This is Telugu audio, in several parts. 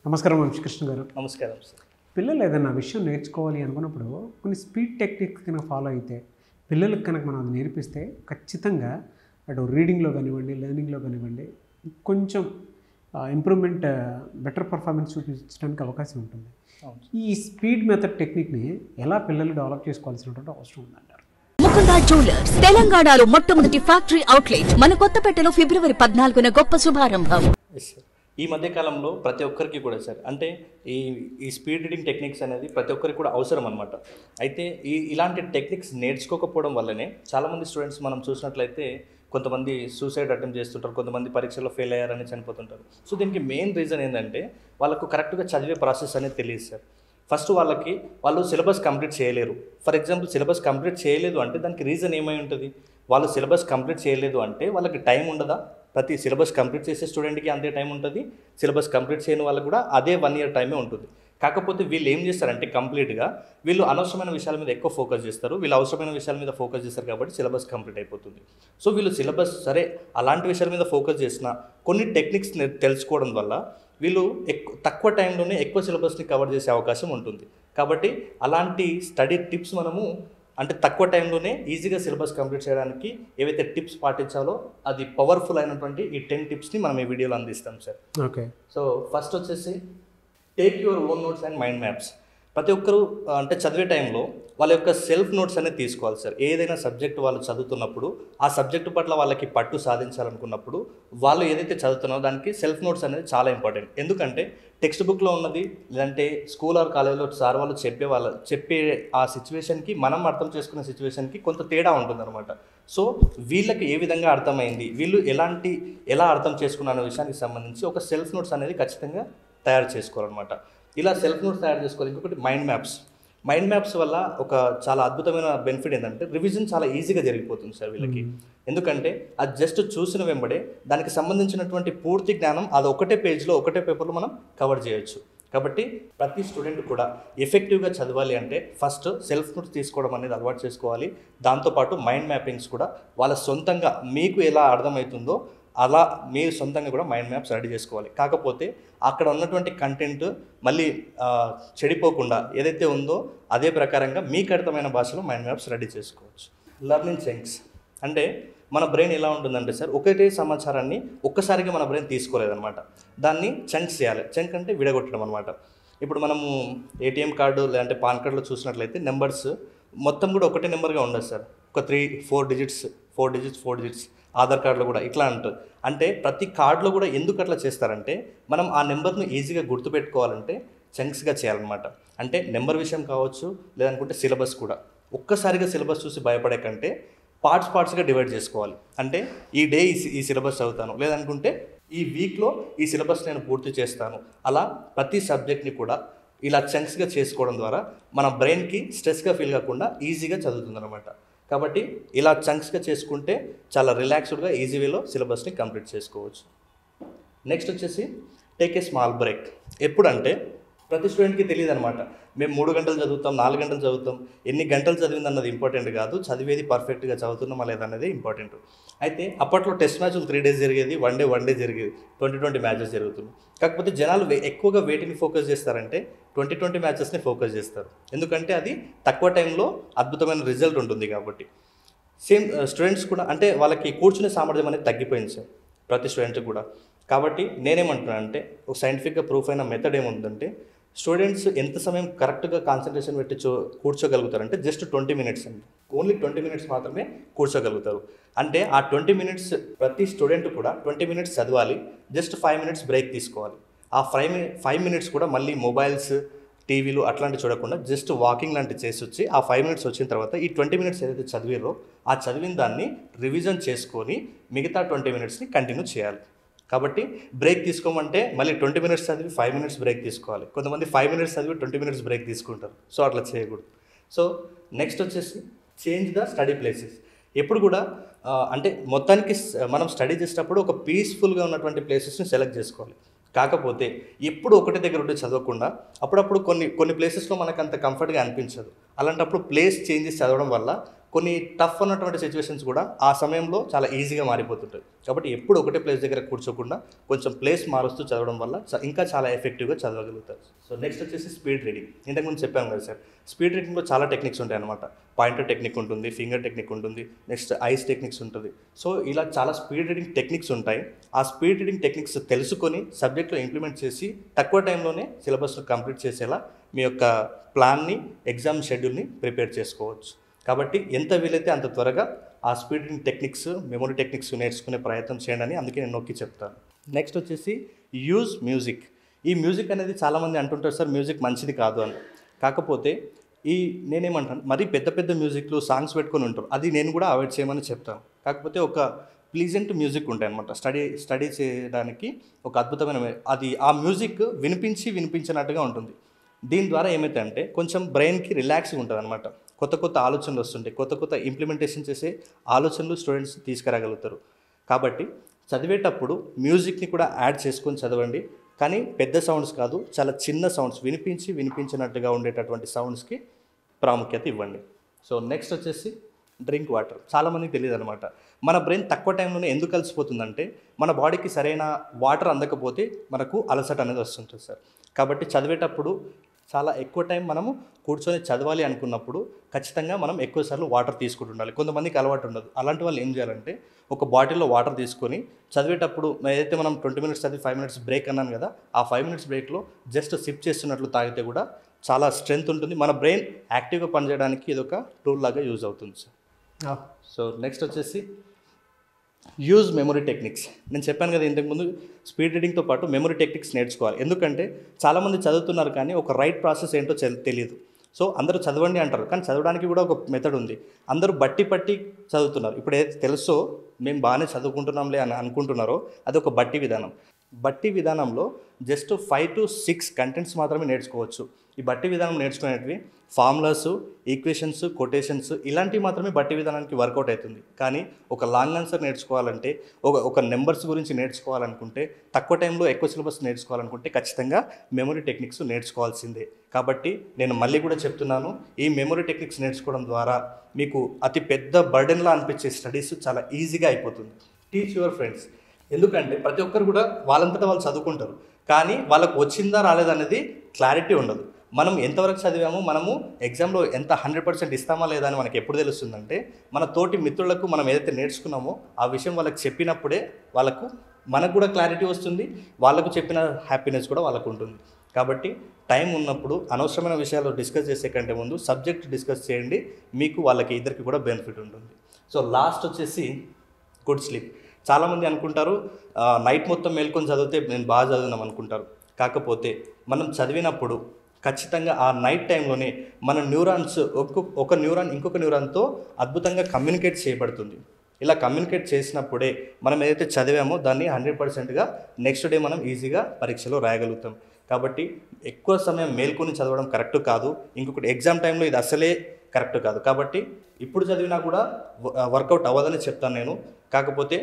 నమస్కారం వంశీకృష్ణ గారు. నమస్కారం సార్. పిల్లలు ఏదైనా విషయం నేర్చుకోవాలి అనుకున్నప్పుడు కొన్ని స్పీడ్ టెక్నిక్స్ కనుక ఫాలో అయితే పిల్లలకు కనుక మనం అది నేర్పిస్తే ఖచ్చితంగా అటు రీడింగ్లో కానివ్వండి, లెర్నింగ్లో కానివ్వండి కొంచెం ఇంప్రూవ్మెంట్, బెటర్ పర్ఫార్మెన్స్ చూపించడానికి అవకాశం ఉంటుంది. ఈ స్పీడ్ మెథడ్ టెక్నిక్ని ఎలా పిల్లలు డెవలప్ చేసుకోవాల్సినటువంటి అవసరం ఉందంటారు? ముకుంద జ్యువెలర్స్ తెలంగాణలో మొట్టమొదటి ఫ్యాక్టరీ అవుట్లెట్ మన కొత్తపేటలో ఫిబ్రవరి 14న గొప్ప శుభారంభం. ఈ మధ్య కాలంలో ప్రతి ఒక్కరికి కూడా సార్ అంటే ఈ స్పీడ్ రీడింగ్ టెక్నిక్స్ అనేది ప్రతి ఒక్కరికి కూడా అవసరం అనమాట. అయితే ఇలాంటి టెక్నిక్స్ నేర్చుకోకపోవడం వల్లనే చాలామంది స్టూడెంట్స్ మనం చూసినట్లయితే కొంతమంది సూసైడ్ అటెంప్ట్ చేస్తుంటారు, కొంతమంది పరీక్షల్లో ఫెయిల్ అయ్యారని చనిపోతుంటారు. సో దీనికి మెయిన్ రీజన్ ఏంటంటే వాళ్ళకు కరెక్ట్గా చదివే ప్రాసెస్ అనేది తెలియదు సార్. ఫస్ట్ వాళ్ళు సిలబస్ కంప్లీట్ చేయలేరు. ఫర్ ఎగ్జాంపుల్ సిలబస్ కంప్లీట్ చేయలేదు అంటే దానికి రీజన్ ఏమై ఉంటుంది? వాళ్ళు సిలబస్ కంప్లీట్ చేయలేదు అంటే వాళ్ళకి టైం ఉండదా? ప్రతి సిలబస్ కంప్లీట్ చేసే స్టూడెంట్కి అంతే టైం ఉంటుంది, సిలబస్ కంప్లీట్ చేయని వాళ్ళకి కూడా అదే 1 year టైమే ఉంటుంది. కాకపోతే వీళ్ళు ఏం చేస్తారంటే కంప్లీట్గా వీళ్ళు అనవసరమైన విషయాల మీద ఎక్కువ ఫోకస్ చేస్తారు, వీళ్ళు అవసరమైన విషయాల మీద ఫోకస్ చేస్తారు కాబట్టి సిలబస్ కంప్లీట్ అయిపోతుంది. సో వీళ్ళు సిలబస్ సరే అలాంటి విషయాల మీద ఫోకస్ చేసిన కొన్ని టెక్నిక్స్ తెలుసుకోవడం వల్ల వీళ్ళు తక్కువ టైంలోనే ఎక్కువ సిలబస్ని కవర్ చేసే అవకాశం ఉంటుంది. కాబట్టి అలాంటి స్టడీ టిప్స్ మనము అంటే తక్కువ టైంలోనే ఈజీగా సిలబస్ కంప్లీట్ చేయడానికి ఏవైతే టిప్స్ పాటించాలో అది పవర్ఫుల్ అయినటువంటి ఈ 10 టిప్స్ని మనం ఈ వీడియోలో అందిస్తాం సార్. ఓకే. సో ఫస్ట్ వచ్చేసి take your own notes and mind maps. ప్రతి ఒక్కరు అంటే చదివే టైంలో వాళ్ళ యొక్క సెల్ఫ్ నోట్స్ అనేది తీసుకోవాలి సార్. ఏదైనా సబ్జెక్ట్ వాళ్ళు చదువుతున్నప్పుడు ఆ సబ్జెక్టు పట్ల వాళ్ళకి పట్టు సాధించాలనుకున్నప్పుడు వాళ్ళు ఏదైతే చదువుతున్నారో దానికి సెల్ఫ్ నోట్స్ అనేది చాలా ఇంపార్టెంట్. ఎందుకంటే టెక్స్ట్ బుక్లో ఉన్నది లేదంటే స్కూల్ ఆర్ కాలేజ్లో సార్ వాళ్ళు చెప్పే ఆ సిచ్యువేషన్కి మనం అర్థం చేసుకునే సిచ్యువేషన్కి కొంత తేడా ఉంటుందన్నమాట. సో వీళ్ళకి ఏ విధంగా అర్థమైంది, వీళ్ళు ఎలా అర్థం చేసుకున్న విషయానికి సంబంధించి ఒక సెల్ఫ్ నోట్స్ అనేది ఖచ్చితంగా తయారు చేసుకోవాలన్నమాట. ఇలా సెల్ఫ్ నోట్స్ తయారు చేసుకోవాలి. ఇంకొకటి మైండ్ మ్యాప్స్ వల్ల ఒక చాలా అద్భుతమైన బెనిఫిట్ ఏంటంటే రివిజన్ చాలా ఈజీగా జరిగిపోతుంది సార్ వీళ్ళకి. ఎందుకంటే అది జస్ట్ చూసిన వెంబడే దానికి సంబంధించినటువంటి పూర్తి జ్ఞానం అది ఒకటే పేజ్లో ఒకటే పేపర్లో మనం కవర్ చేయొచ్చు. కాబట్టి ప్రతి స్టూడెంట్ కూడా ఎఫెక్టివ్గా చదవాలి అంటే ఫస్ట్ సెల్ఫ్ నోట్స్ తీసుకోవడం అనేది అలవాటు చేసుకోవాలి. దాంతోపాటు మైండ్ మ్యాపింగ్స్ కూడా వాళ్ళ సొంతంగా మీకు ఎలా అర్థమవుతుందో అలా మీరు సొంతంగా కూడా మైండ్ మ్యాప్స్ రెడీ చేసుకోవాలి. కాకపోతే అక్కడ ఉన్నటువంటి కంటెంట్ మళ్ళీ చెడిపోకుండా ఏదైతే ఉందో అదే ప్రకారంగా మీకు అర్థమైన భాషలో మైండ్ మ్యాప్స్ రెడీ చేసుకోవచ్చు. లెర్నింగ్ చంక్స్ అంటే మన బ్రెయిన్ ఎలా ఉంటుందంటే సార్ ఒకటే సమాచారాన్ని ఒక్కసారిగా మన బ్రెయిన్ తీసుకోలేదన్నమాట. దాన్ని చంక్స్ చేయాలి. చంక్ అంటే విడగొట్టడం అనమాట. ఇప్పుడు మనము ఏటీఎం కార్డు లేదంటే పాన్ కార్డులో చూసినట్లయితే నెంబర్స్ మొత్తం కూడా ఒకటే నెంబర్గా ఉండదు సార్. ఒక 4 డిజిట్స్ ఆధార్ కార్డులో కూడా ఇట్లా ఉంటుంది. అంటే ప్రతి కార్డులో కూడా ఎందుకు అట్లా చేస్తారంటే మనం ఆ నెంబర్ను ఈజీగా గుర్తుపెట్టుకోవాలంటే చంక్స్గా చేయాలన్నమాట. అంటే నెంబర్ విషయం కావచ్చు లేదనుకుంటే సిలబస్ కూడా ఒక్కసారిగా సిలబస్ చూసి భయపడే కంటే పార్ట్స్గా డివైడ్ చేసుకోవాలి. అంటే ఈ డే ఈ సిలబస్ చదువుతాను, లేదనుకుంటే ఈ వీక్లో ఈ సిలబస్ నేను పూర్తి చేస్తాను. అలా ప్రతి సబ్జెక్ట్ని కూడా ఇలా చంక్స్గా చేసుకోవడం ద్వారా మన బ్రెయిన్కి స్ట్రెస్గా ఫీల్ కాకుండా ఈజీగా చదువుతుంది అనమాట. కాబట్టి ఇలా చంక్స్గా చేసుకుంటే చాలా రిలాక్స్డ్గా ఈజీ వేలో సిలబస్ని కంప్లీట్ చేసుకోవచ్చు. నెక్స్ట్ వచ్చేసి టేక్ ఏ స్మాల్ బ్రేక్. ఎప్పుడంటే ప్రతి స్టూడెంట్కి తెలియదు అనమాట. మేము 3 గంటలు చదువుతాం, 4 గంటలు చదువుతాం, ఎన్ని గంటలు చదివింది అన్నది ఇంపార్టెంట్ కాదు, చదివేది పర్ఫెక్ట్గా చదువుతున్నామా లేదన్నది ఇంపార్టెంట్. అయితే అప్పట్లో టెస్ట్ మ్యాచ్లు 3 days జరిగేది, వన్ డే జరిగేది, 20 మ్యాచెస్ జరుగుతుంది. కాకపోతే జనాలు ఎక్కువగా వేటిని ఫోకస్ చేస్తారంటే 20 మ్యాచెస్ని ఫోకస్ చేస్తారు. ఎందుకంటే అది తక్కువ టైంలో అద్భుతమైన రిజల్ట్ ఉంటుంది కాబట్టి. సేమ్ స్టూడెంట్స్ కూడా అంటే వాళ్ళకి కూర్చునే సామర్థ్యం అనేది తగ్గిపోయింది సార్ ప్రతి స్టూడెంట్ కూడా. కాబట్టి నేనేమంటున్నాను అంటే ఒక సైంటిఫిక్గా ప్రూఫ్ అయిన మెథడ్ ఏముందంటే స్టూడెంట్స్ ఎంత సమయం కరెక్ట్గా కాన్సన్ట్రేషన్ పెట్టి కూర్చోగలుగుతారంటే జస్ట్ 20 minutes అండి. ఓన్లీ 20 minutes మాత్రమే కూర్చోగలుగుతారు. అంటే ఆ 20 minutes ప్రతి స్టూడెంట్ కూడా 20 minutes చదవాలి, జస్ట్ 5 minutes బ్రేక్ తీసుకోవాలి. ఆ 5 minutes కూడా మళ్ళీ మొబైల్స్, టీవీలు అట్లాంటివి చూడకుండా జస్ట్ వాకింగ్ లాంటివి చేసి వచ్చి ఆ 5 minutes వచ్చిన తర్వాత ఈ 20 minutes ఏదైతే చదివారో ఆ చదివిన దాన్ని రివిజన్ చేసుకొని మిగతా 20 minutesని కంటిన్యూ చేయాలి. కాబట్టి బ్రేక్ తీసుకోమంటే మళ్ళీ 20 minutes చదివి 5 minutes బ్రేక్ తీసుకోవాలి. కొంతమంది 5 minutes చదివి 20 minutes బ్రేక్ తీసుకుంటారు. సో అట్లా చేయకూడదు. సో నెక్స్ట్ వచ్చేసి చేంజ్ ద స్టడీ ప్లేసెస్. ఎప్పుడు కూడా అంటే మొత్తానికి మనం స్టడీ చేసేటప్పుడు ఒక పీస్ఫుల్గా ఉన్నటువంటి ప్లేసెస్ని సెలెక్ట్ చేసుకోవాలి. కాకపోతే ఎప్పుడు ఒకటి దగ్గర ఉండి చదవకుండా అప్పుడప్పుడు కొన్ని ప్లేసెస్లో మనకు అంత కంఫర్ట్గా అనిపించదు. అలాంటప్పుడు ప్లేస్ చేంజెస్ చదవడం వల్ల కొన్ని టఫ్ ఉన్నటువంటి సిచ్యువేషన్స్ కూడా ఆ సమయంలో చాలా ఈజీగా మారిపోతుంటాయి. కాబట్టి ఎప్పుడు ఒకటే ప్లేస్ దగ్గర కూర్చోకుండా కొంచెం ప్లేస్ మారుస్తూ చదవడం వల్ల ఇంకా చాలా ఎఫెక్టివ్గా చదవగలుగుతారు. సో నెక్స్ట్ వచ్చేసి స్పీడ్ రీడింగ్. ఇంతకుముందు చెప్పాను కదా సార్, స్పీడ్ రీడింగ్లో చాలా టెక్నిక్స్ ఉంటాయి అనమాట. పాయింటర్ టెక్నిక్ ఉంటుంది, ఫింగర్ టెక్నిక్ ఉంటుంది, నెక్స్ట్ ఐస్ టెక్నిక్స్ ఉంటుంది. సో ఇలా చాలా స్పీడ్ రీడింగ్ టెక్నిక్స్ ఉంటాయి. ఆ స్పీడ్ రీడింగ్ టెక్నిక్స్ తెలుసుకొని సబ్జెక్ట్లో ఇంప్లిమెంట్ చేసి తక్కువ టైంలోనే సిలబస్ను కంప్లీట్ చేసేలా మీ యొక్క ప్లాన్ని, ఎగ్జామ్ షెడ్యూల్ని ప్రిపేర్ చేసుకోవచ్చు. కాబట్టి ఎంత వీలైతే అంత త్వరగా ఆ speed reading techniques, memory techniques నేర్చుకునే ప్రయత్నం చేయండి అని అందుకే నేను నొక్కి చెప్తాను. నెక్స్ట్ వచ్చేసి యూజ్ మ్యూజిక్. ఈ మ్యూజిక్ అనేది చాలామంది అంటుంటారు సార్ మ్యూజిక్ మంచిది కాదు అని. కాకపోతే నేనేమంటాను, మరీ పెద్ద పెద్ద మ్యూజిక్లు సాంగ్స్ పెట్టుకొని ఉంటారు, అది నేను కూడా అవాయిడ్ చేయమని చెప్తాను. కాకపోతే ఒక ప్లీజెంట్ మ్యూజిక్ ఉంటాయి అనమాట. స్టడీ చేయడానికి ఒక అద్భుతమైన అది ఆ మ్యూజిక్ వినిపించినట్టుగా ఉంటుంది. దీని ద్వారా ఏమైతే కొంచెం బ్రెయిన్కి రిలాక్స్గా ఉంటుంది అనమాట. కొత్త ఆలోచనలు వస్తుంటాయి, కొత్త ఇంప్లిమెంటేషన్ చేసే ఆలోచనలు స్టూడెంట్స్ తీసుకురాగలుగుతారు. కాబట్టి చదివేటప్పుడు మ్యూజిక్ని కూడా యాడ్ చేసుకొని చదవండి. కానీ పెద్ద సౌండ్స్ కాదు, చాలా చిన్న సౌండ్స్ వినిపించినట్టుగా ఉండేటటువంటి సౌండ్స్కి ప్రాముఖ్యత ఇవ్వండి. సో నెక్స్ట్ వచ్చేసి డ్రింక్ వాటర్. చాలామందికి తెలియదు అనమాట. మన బ్రెయిన్ తక్కువ టైంలోనే ఎందుకు కలిసిపోతుందంటే మన బాడీకి సరైన వాటర్ అందకపోతే మనకు అలసట అనేది వస్తుంటుంది సార్. కాబట్టి చదివేటప్పుడు చాలా ఎక్కువ టైం మనము కూర్చొని చదవాలి అనుకున్నప్పుడు ఖచ్చితంగా మనం ఎక్కువసార్లు వాటర్ తీసుకుంటుండాలి. కొంతమందికి అలవాటు ఉండదు. అలాంటి వాళ్ళు ఏం చేయాలంటే ఒక బాటిల్లో వాటర్ తీసుకొని చదివేటప్పుడు ఏదైతే మనం 20 minutes చదివి 5 minutes బ్రేక్ అన్నాను కదా, ఆ 5 minutes బ్రేక్లో జస్ట్ సిప్ చేస్తున్నట్లు తాగితే కూడా చాలా స్ట్రెంగ్త్ ఉంటుంది. మన బ్రెయిన్ యాక్టివ్గా పనిచేయడానికి ఇది ఒక టూల్ లాగా యూజ్ అవుతుంది సార్. సో నెక్స్ట్ వచ్చేసి యూజ్ మెమరీ టెక్నిక్స్. నేను చెప్పాను కదా ఇంతకుముందు, స్పీడ్ రీడింగ్తో పాటు మెమరీ టెక్నిక్స్ నేర్చుకోవాలి. ఎందుకంటే చాలామంది చదువుతున్నారు కానీ ఒక రైట్ ప్రాసెస్ ఏంటో తెలియదు. సో అందరూ చదవండి అంటారు, కానీ చదవడానికి కూడా ఒక మెథడ్ ఉంది. అందరూ బట్టి చదువుతున్నారు. ఇప్పుడు ఏదైతే తెలుసో మేము బాగానే చదువుకుంటున్నాంలే అని అనుకుంటున్నారో అది ఒక బట్టి విధానం. బట్టి విధానంలో జస్ట్ 5 to 6 కంటెంట్స్ మాత్రమే నేర్చుకోవచ్చు. ఈ బట్టి విధానం నేర్చుకునేటివి ఫార్ములాస్, ఈక్వేషన్స్, కొటేషన్స్ ఇలాంటివి మాత్రమే బట్టి విధానానికి వర్కౌట్ అవుతుంది. కానీ ఒక లాంగ్ ఆన్సర్ నేర్చుకోవాలంటే, ఒక నెంబర్స్ గురించి నేర్చుకోవాలనుకుంటే, తక్కువ టైంలో ఎక్కువ సిలబస్ నేర్చుకోవాలనుకుంటే ఖచ్చితంగా మెమరీ టెక్నిక్స్ నేర్చుకోవాల్సిందే. కాబట్టి నేను మళ్ళీ కూడా చెప్తున్నాను, ఈ మెమరీ టెక్నిక్స్ నేర్చుకోవడం ద్వారా మీకు అతి పెద్ద బర్డెన్లా అనిపించే స్టడీస్ చాలా ఈజీగా అయిపోతుంది. Teach your friends. ఎందుకంటే ప్రతి ఒక్కరు కూడా వాళ్ళంతటా వాళ్ళు చదువుకుంటారు, కానీ వాళ్ళకు వచ్చిందా రాలేదనేది క్లారిటీ ఉండదు. మనం ఎంతవరకు చదివామో, మనము ఎగ్జామ్లో ఎంత 100% ఇస్తామా లేదా అని మనకి ఎప్పుడు తెలుస్తుందంటే, మన తోటి మిత్రులకు మనం ఏదైతే నేర్చుకున్నామో ఆ విషయం వాళ్ళకి చెప్పినప్పుడే మనకు కూడా క్లారిటీ వస్తుంది, వాళ్ళకు చెప్పిన హ్యాపీనెస్ కూడా వాళ్ళకు ఉంటుంది. కాబట్టి టైం ఉన్నప్పుడు అనవసరమైన విషయాలు డిస్కస్ చేసే కంటే ముందు సబ్జెక్ట్ డిస్కస్ చేయండి, మీకు వాళ్ళకి ఇద్దరికి కూడా బెనిఫిట్ ఉంటుంది. సో లాస్ట్ వచ్చేసి గుడ్ స్లీప్. చాలామంది అనుకుంటారు నైట్ మొత్తం మేల్కొని చదివితే నేను బాగా చదివినాం అనుకుంటారు. కాకపోతే మనం చదివినప్పుడు ఖచ్చితంగా ఆ నైట్ టైంలోనే మన న్యూరాన్స్ ఒక న్యూరాన్ ఇంకొక న్యూరాన్తో అద్భుతంగా కమ్యూనికేట్ చేయబడుతుంది. ఇలా కమ్యూనికేట్ చేసినప్పుడే మనం ఏదైతే చదివామో దాన్ని 100%గా నెక్స్ట్ డే మనం ఈజీగా పరీక్షలో రాయగలుగుతాం. కాబట్టి ఎక్కువ సమయం మేల్కొని చదవడం కరెక్ట్ కాదు. ఇంకొకటి ఎగ్జామ్ టైంలో ఇది అసలే కరెక్ట్ కాదు. కాబట్టి ఇప్పుడు చదివినా కూడా వర్కౌట్ అవ్వదని చెప్తాను నేను. కాకపోతే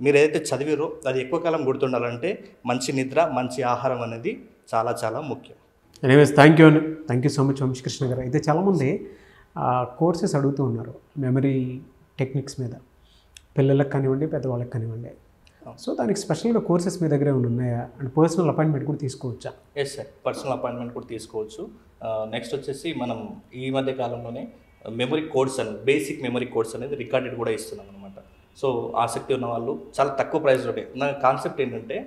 మీరు ఏదైతే చదివారో అది ఎక్కువ కాలం గుర్తుండాలంటే మంచి నిద్ర, మంచి ఆహారం అనేది చాలా చాలా ముఖ్యం. Anyways thank you so much Vamshikrishna గారు. అయితే చాలామంది కోర్సెస్ అడుగుతూ ఉన్నారు మెమరీ టెక్నిక్స్ మీద, పిల్లలకు కానివ్వండి, పెద్దవాళ్ళకి కానివ్వండి. సో దానికి స్పెషల్గా కోర్సెస్ మీ దగ్గర ఏమైనా ఉన్నాయా? అండ్ పర్సనల్ అపాయింట్మెంట్ కూడా తీసుకోవచ్చా? ఎస్ సార్, పర్సనల్ అపాయింట్మెంట్ కూడా తీసుకోవచ్చు. నెక్స్ట్ వచ్చేసి మనం ఈ మధ్య కాలంలోనే మెమరీ కోడ్స్ అని, బేసిక్ మెమరీ కోడ్స్ అనేది రికార్డెడ్ కూడా ఇస్తున్నాం అనమాట. సో ఆసక్తి ఉన్న వాళ్ళు చాలా తక్కువ ప్రైస్లో. నా కాన్సెప్ట్ ఏంటంటే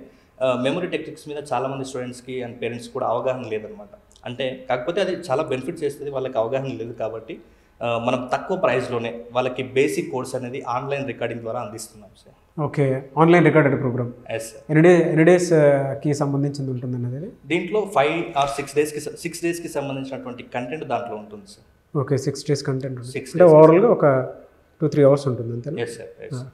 మెమరీ టెక్నిక్స్ మీద చాలామంది స్టూడెంట్స్కి అండ్ పేరెంట్స్ కూడా అవగాహన లేదనమాట. అంటే కాకపోతే అది చాలా బెనిఫిట్ చేస్తుంది, వాళ్ళకి అవగాహన లేదు. కాబట్టి మనం తక్కువ ప్రైస్లోనే వాళ్ళకి బేసిక్ కోర్స్ అనేది ఆన్లైన్ రికార్డింగ్ ద్వారా అందిస్తున్నాం sir. Okay, online recorded program. Yes sir. ఎన్ని డేస్కి సంబంధించింది ఉంటుంది అన్నది? దీంట్లో 5 or 6 డేస్కి సంబంధించినటువంటి కంటెంట్ దాంట్లో ఉంటుంది సార్. ఓకే, 6 days కంటెంట్ అంటే ఓవరాల్గా ఒక 2-3 hours ఉంటుంది అంతే. Yes sir, yes.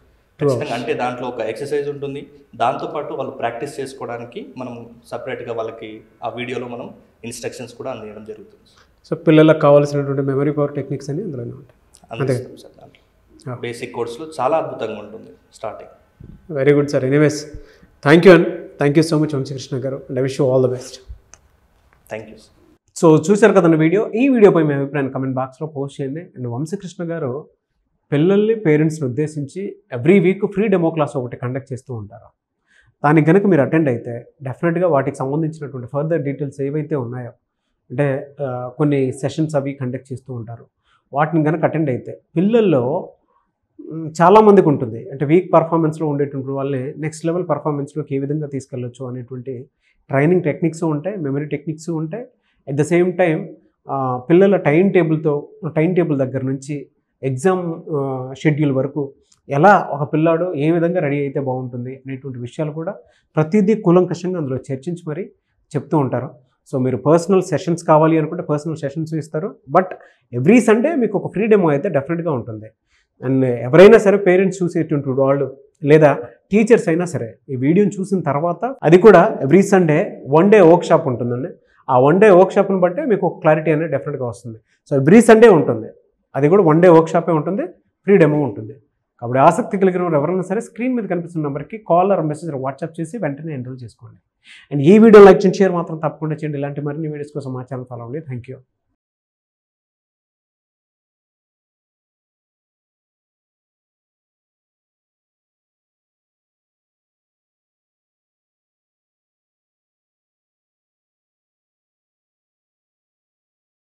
ఖచ్చితంగా. అంటే దాంట్లో ఒక ఎక్సర్సైజ్ ఉంటుంది, దాంతోపాటు వాళ్ళు ప్రాక్టీస్ చేసుకోవడానికి మనం సపరేట్గా వాళ్ళకి ఆ వీడియోలో మనం ఇన్స్ట్రక్షన్స్ కూడా అందించడం జరుగుతుంది. సో పిల్లలకు కావాల్సినటువంటి మెమరీ పవర్ టెక్నిక్స్ అని అందులోనే ఉంటాయి. అందిస్తాం సార్. దాంట్లో బేసిక్ కోర్సులో చాలా అద్భుతంగా ఉంటుంది starting. Very good sir. Anyways thank you so much Vamshikrishna గారు, and I wish you all the best. Thank you sir. So చూశారు కదండి వీడియో. ఈ వీడియోపై మీ అభిప్రాయాన్ని కమెంట్ బాక్స్లో పోస్ట్ చేయండి. అండ్ వంశీకృష్ణ గారు పిల్లల్ని పేరెంట్స్ని ఉద్దేశించి every week free demo class ఒకటి కండక్ట్ చేస్తూ ఉంటారు. దానికి కనుక మీరు అటెండ్ అయితే డెఫినెట్గా వాటికి సంబంధించినటువంటి ఫర్దర్ డీటెయిల్స్ ఏవైతే ఉన్నాయో, అంటే కొన్ని సెషన్స్ అవి కండక్ట్ చేస్తూ ఉంటారు. వాటిని కనుక అటెండ్ అయితే పిల్లల్లో చాలామందికి ఉంటుంది, అంటే వీక్ పర్ఫార్మెన్స్లో ఉండేటువంటి వాళ్ళని నెక్స్ట్ లెవెల్ పర్ఫార్మెన్స్లోకి ఏ విధంగా తీసుకెళ్ళొచ్చు అనేటువంటి ట్రైనింగ్ టెక్నిక్స్ ఉంటాయి, మెమరీ టెక్నిక్స్ ఉంటాయి. అట్ ద సేమ్ టైం పిల్లల టైం టేబుల్ దగ్గర నుంచి ఎగ్జామ్ షెడ్యూల్ వరకు ఎలా ఒక పిల్లాడు ఏ విధంగా రెడీ అయితే బాగుంటుంది అనేటువంటి విషయాలు కూడా ప్రతిదీ కూలంకషంగా అందులో చర్చించి మరీ చెప్తూ ఉంటారు. సో మీరు పర్సనల్ సెషన్స్ కావాలి అనుకుంటే పర్సనల్ సెషన్స్ ఇస్తారు. బట్ ఎవ్రీ సండే మీకు ఒక ఫ్రీ డెమో అయితే డెఫినెట్గా ఉంటుంది. అండ్ ఎవరైనా సరే పేరెంట్స్ చూసేటువంటి వాళ్ళు లేదా టీచర్స్ అయినా సరే ఈ వీడియోని చూసిన తర్వాత, అది కూడా every Sunday 1 day work shop ఉంటుందండి. ఆ 1 డే వర్క్ షాప్ని బట్టే మీకు ఒక క్లారిటీ అనేది డెఫినెట్గా వస్తుంది. సో ఎవ్రీ సండే ఉంటుంది, అది కూడా 1 డే వర్క్ షాపే ఉంటుంది, ఫ్రీ డెమో ఉంటుంది. కాబట్టి ఆసక్తి కలిగిన వారు ఎవరైనా సరే స్క్రీన్ మీద కనిపిస్తున్న నెంబర్కి కాల్ ఆర్ మెసేజ్ వాట్సాప్ చేసి వెంటనే ఎన్రోల్ చేసుకోండి. అండ్ ఈ వీడియో లైక్ చేయండి, షేర్ మాత్రం తప్పకుండా చేయండి. ఇలాంటి మరిన్ని వీడియోస్ కోసం మా ఛానల్ ఫాలో అవ్వండి. Thank you.